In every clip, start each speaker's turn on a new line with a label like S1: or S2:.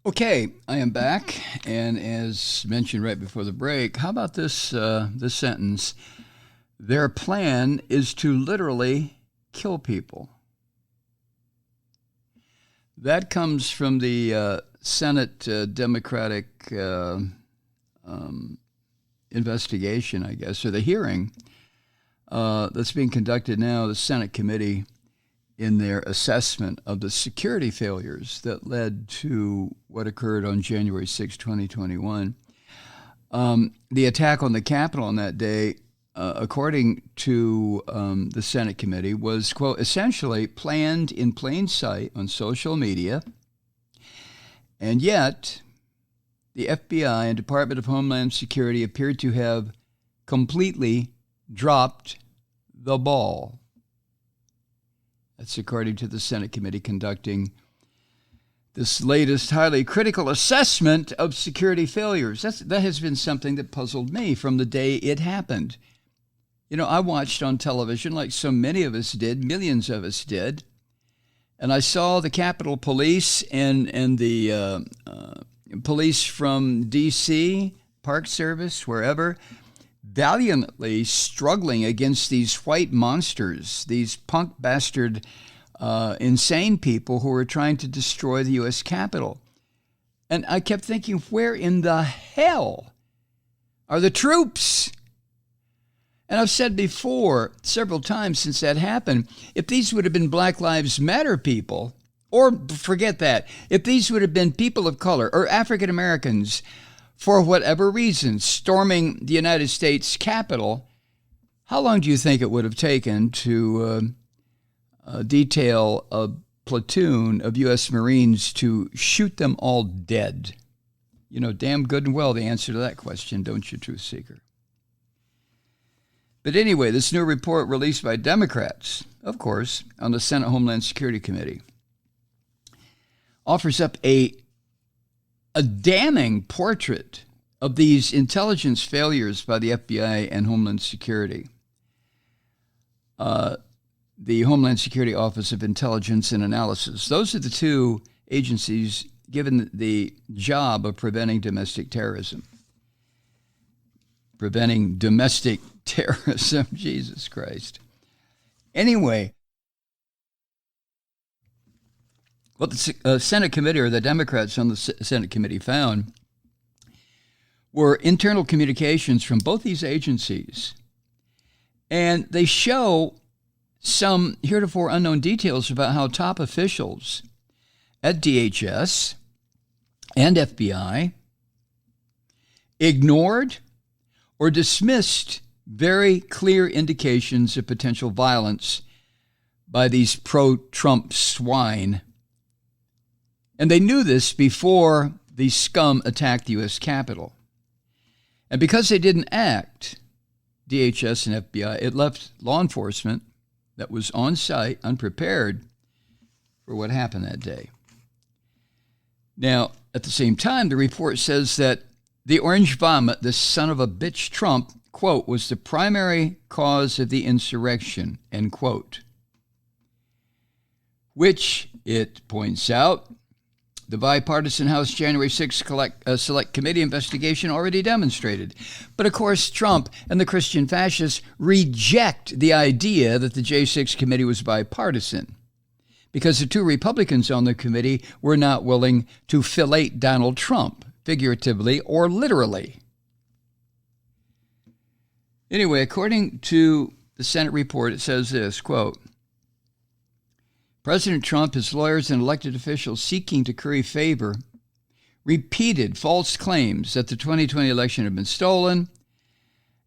S1: Okay, I am back, and as mentioned right before the break, how about this sentence? Their plan is to literally kill people. That comes from the Senate Democratic investigation, I guess, or the hearing that's being conducted now, the Senate committee, in their assessment of the security failures that led to what occurred on January 6, 2021. The attack on the Capitol on that day, according to the Senate committee, was, quote, essentially planned in plain sight on social media, and yet the FBI and Department of Homeland Security appeared to have completely dropped the ball. That's according to the Senate committee conducting this latest highly critical assessment of security failures. That has been something that puzzled me from the day it happened. You know, I watched on television, like so many of us did, millions of us did, and I saw the Capitol Police and the police from D.C., Park Service, wherever, valiantly struggling against these white monsters, these punk bastard, insane people who were trying to destroy the U.S. Capitol. And I kept thinking, where in the hell are the troops? And I've said before, several times since that happened, if these would have been Black Lives Matter people, or forget that, if these would have been people of color or African Americans, for whatever reason, storming the United States Capitol, how long do you think it would have taken to detail a platoon of U.S. Marines to shoot them all dead? You know damn good and well the answer to that question, don't you, truth seeker? But anyway, this new report released by Democrats, of course, on the Senate Homeland Security Committee, offers up a damning portrait of these intelligence failures by the FBI and Homeland Security. The Homeland Security Office of Intelligence and Analysis. Those are the two agencies given the job of preventing domestic terrorism. Preventing domestic terrorism, Jesus Christ. Anyway, what the Senate committee, or the Democrats on the Senate committee, found were internal communications from both these agencies. And they show some heretofore unknown details about how top officials at DHS and FBI ignored or dismissed very clear indications of potential violence by these pro-Trump swine. And they knew this before the scum attacked the U.S. Capitol. And because they didn't act, DHS and FBI, it left law enforcement that was on site unprepared for what happened that day. Now, at the same time, the report says that the orange vomit, this son of a bitch Trump, quote, was the primary cause of the insurrection, end quote. Which, it points out, the bipartisan House January 6 Select Committee investigation already demonstrated. But of course, Trump and the Christian fascists reject the idea that the J6 committee was bipartisan, because the two Republicans on the committee were not willing to fillet Donald Trump, figuratively or literally. Anyway, according to the Senate report, it says this, quote, President Trump, his lawyers, and elected officials seeking to curry favor repeated false claims that the 2020 election had been stolen,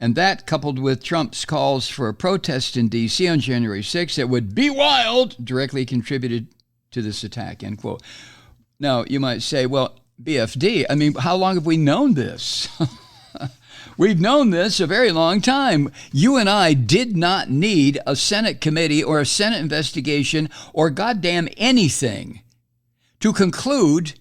S1: and that, coupled with Trump's calls for a protest in D.C. on January 6th that would be wild, directly contributed to this attack, end quote. Now, you might say, well, BFD, I mean, how long have we known this? We've known this a very long time. You and I did not need a Senate committee or a Senate investigation or goddamn anything to conclude,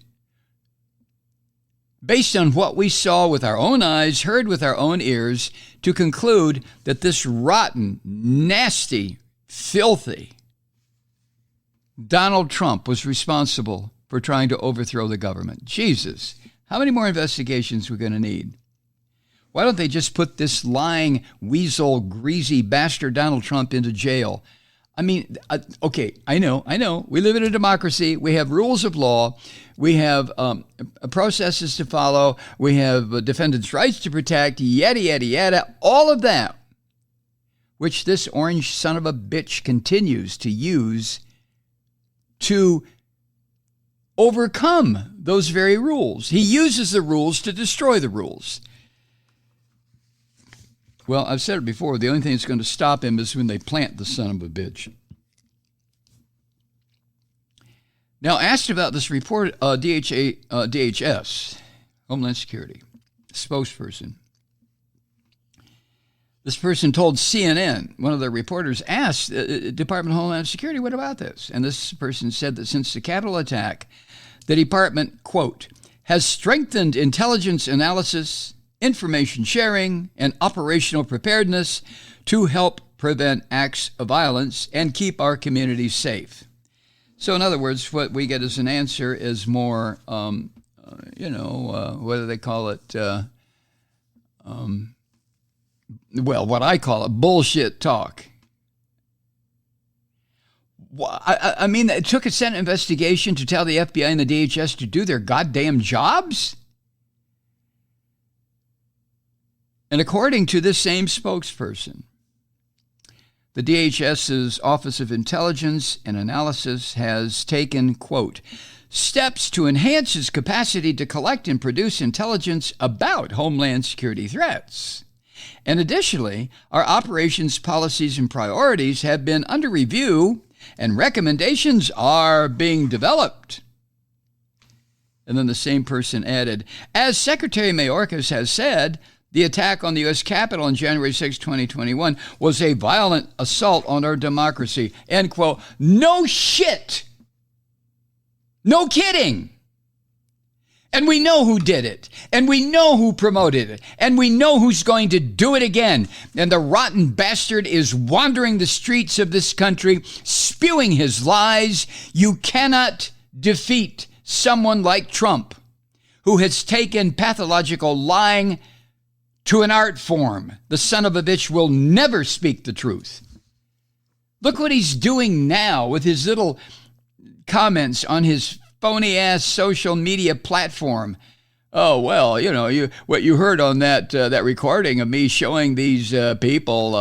S1: based on what we saw with our own eyes, heard with our own ears, to conclude that this rotten, nasty, filthy Donald Trump was responsible for trying to overthrow the government. Jesus, how many more investigations are we going to need? Why don't they just put this lying, weasel, greasy bastard Donald Trump into jail? I mean, okay, I know. We live in a democracy. We have rules of law. We have processes to follow. We have defendants' rights to protect, yada, yada, yada, all of that, which this orange son of a bitch continues to use to overcome those very rules. He uses the rules to destroy the rules. Well, I've said it before, the only thing that's going to stop him is when they plant the son of a bitch. Now, asked about this report, DHS, Homeland Security, spokesperson. This person told CNN, one of the reporters asked Department of Homeland Security, what about this? And this person said that since the Capitol attack, the department, quote, has strengthened intelligence analysis, information sharing, and operational preparedness to help prevent acts of violence and keep our communities safe. So in other words, what we get as an answer is more, whether they call it, what I call it, bullshit talk. I mean, it took a Senate investigation to tell the FBI and the DHS to do their goddamn jobs? And according to this same spokesperson, the DHS's Office of Intelligence and Analysis has taken, quote, steps to enhance its capacity to collect and produce intelligence about Homeland Security threats. And additionally, our operations policies and priorities have been under review and recommendations are being developed. And then the same person added, as Secretary Mayorkas has said, the attack on the U.S. Capitol on January 6, 2021 was a violent assault on our democracy. End quote. No shit. No kidding. And we know who did it. And we know who promoted it. And we know who's going to do it again. And the rotten bastard is wandering the streets of this country, spewing his lies. You cannot defeat someone like Trump, who has taken pathological lying to an art form. The son of a bitch will never speak the truth. Look what he's doing now with his little comments on his phony-ass social media platform. Oh, well, what you heard on that recording of me showing these people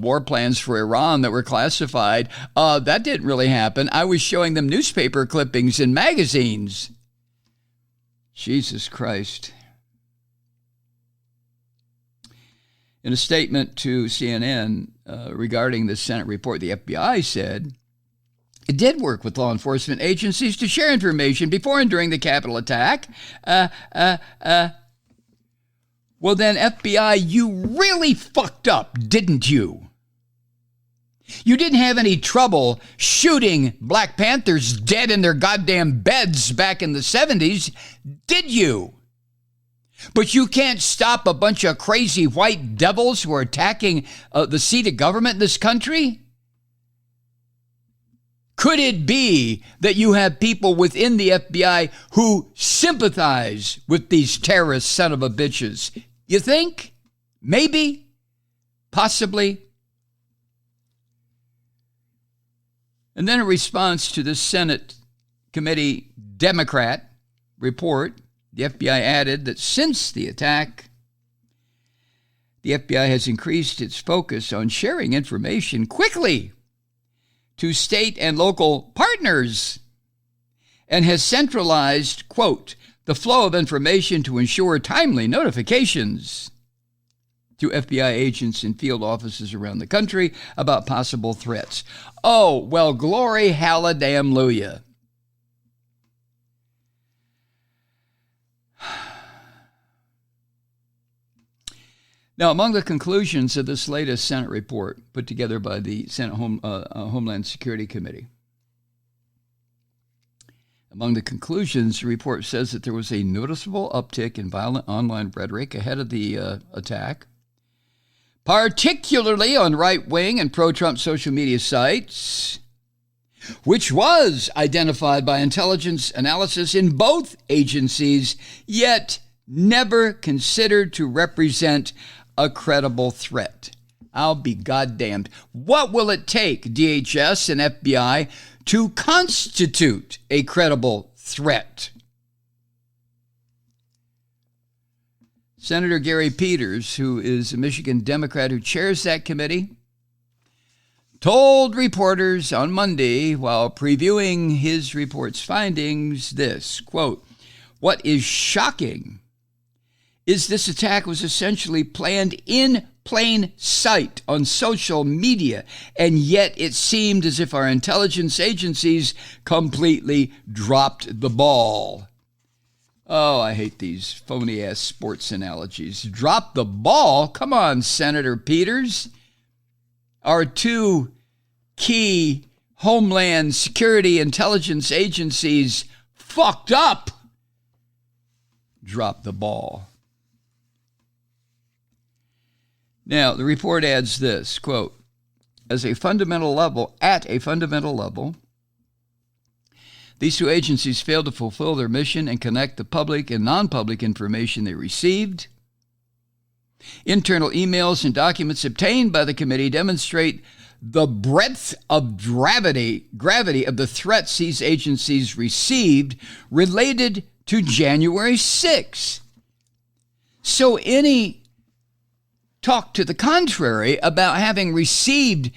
S1: war plans for Iran that were classified, that didn't really happen. I was showing them newspaper clippings in magazines. Jesus Christ. In a statement to CNN regarding the Senate report, the FBI said it did work with law enforcement agencies to share information before and during the Capitol attack. Well, then, FBI, you really fucked up, didn't you? You didn't have any trouble shooting Black Panthers dead in their goddamn beds back in the 70s, did you? But you can't stop a bunch of crazy white devils who are attacking the seat of government in this country? Could it be that you have people within the FBI who sympathize with these terrorist son of a bitches? You think? Maybe? Possibly? And then in response to this Senate Committee Democrat report, the FBI added that since the attack, the FBI has increased its focus on sharing information quickly to state and local partners and has centralized, quote, the flow of information to ensure timely notifications to FBI agents in field offices around the country about possible threats. Oh, well, glory hallelujah. Now, among the conclusions of this latest Senate report put together by the Senate Homeland Security Committee, among the conclusions, the report says that there was a noticeable uptick in violent online rhetoric ahead of the attack, particularly on right-wing and pro-Trump social media sites, which was identified by intelligence analysis in both agencies, yet never considered to represent a credible threat. I'll be goddamned. What will it take, DHS and FBI, to constitute a credible threat? Senator Gary Peters, who is a Michigan Democrat who chairs that committee, told reporters on Monday while previewing his report's findings this, quote, "What is shocking is this attack was essentially planned in plain sight on social media, and yet it seemed as if our intelligence agencies completely dropped the ball." Oh, I hate these phony-ass sports analogies. Drop the ball? Come on, Senator Peters. Our two key Homeland Security intelligence agencies fucked up. Drop the ball. Now, the report adds this, quote, at a fundamental level, these two agencies failed to fulfill their mission and connect the public and non-public information they received. Internal emails and documents obtained by the committee demonstrate the breadth of gravity of the threats these agencies received related to January 6th. So any talk to the contrary about having received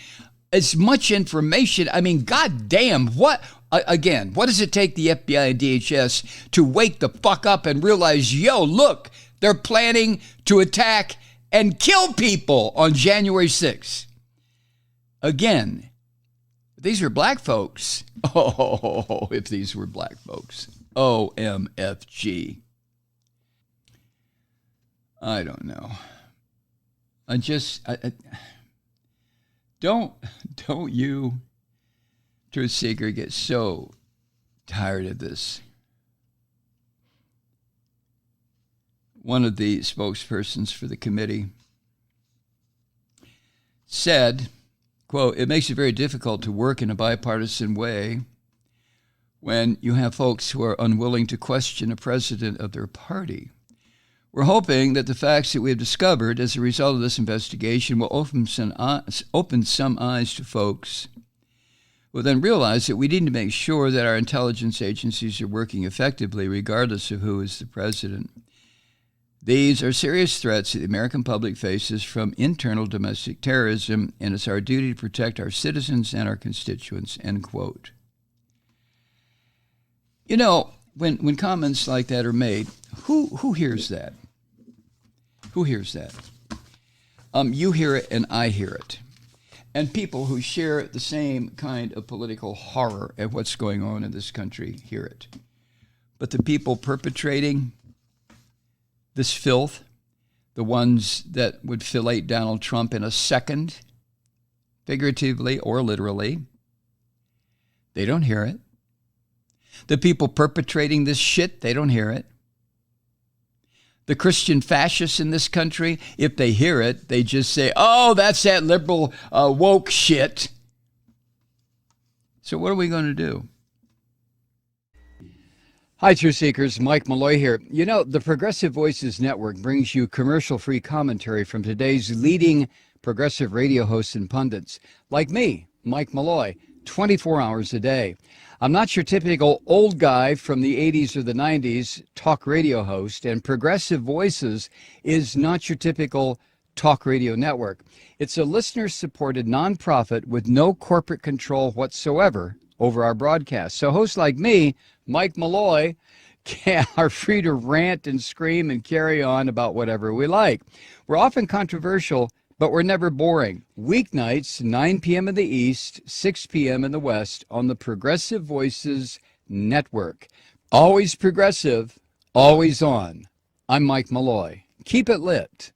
S1: as much information, I mean, goddamn, what does it take the FBI and DHS to wake the fuck up and realize, yo, look, they're planning to attack and kill people on January 6th? Again, if these were black folks, if these were black folks, OMFG. I don't know. Don't you, truth seeker, get so tired of this. One of the spokespersons for the committee said, quote, "It makes it very difficult to work in a bipartisan way when you have folks who are unwilling to question a president of their party. We're hoping that the facts that we have discovered as a result of this investigation will open some eyes to folks who will then realize that we need to make sure that our intelligence agencies are working effectively regardless of who is the president. These are serious threats that the American public faces from internal domestic terrorism, and it's our duty to protect our citizens and our constituents," end quote. You know, when comments like that are made, who hears that? Who hears that? You hear it and I hear it. And people who share the same kind of political horror at what's going on in this country hear it. But the people perpetrating this filth, the ones that would fillet Donald Trump in a second, figuratively or literally, they don't hear it. The people perpetrating this shit, they don't hear it. The Christian fascists in this country, if they hear it, they just say, oh, that's that liberal woke shit. So what are we going to do? Hi, Truth Seekers. Mike Malloy here. You know, the Progressive Voices Network brings you commercial-free commentary from today's leading progressive radio hosts and pundits, like me, Mike Malloy, 24 hours a day. I'm not your typical old guy from the 80s or the 90s talk radio host, and Progressive Voices is not your typical talk radio network. It's a listener-supported nonprofit with no corporate control whatsoever over our broadcast. So hosts like me, Mike Malloy, are free to rant and scream and carry on about whatever we like. We're often controversial, but we're never boring. Weeknights, 9 p.m. in the East, 6 p.m. in the West on the Progressive Voices Network. Always progressive, always on. I'm Mike Malloy. Keep it lit.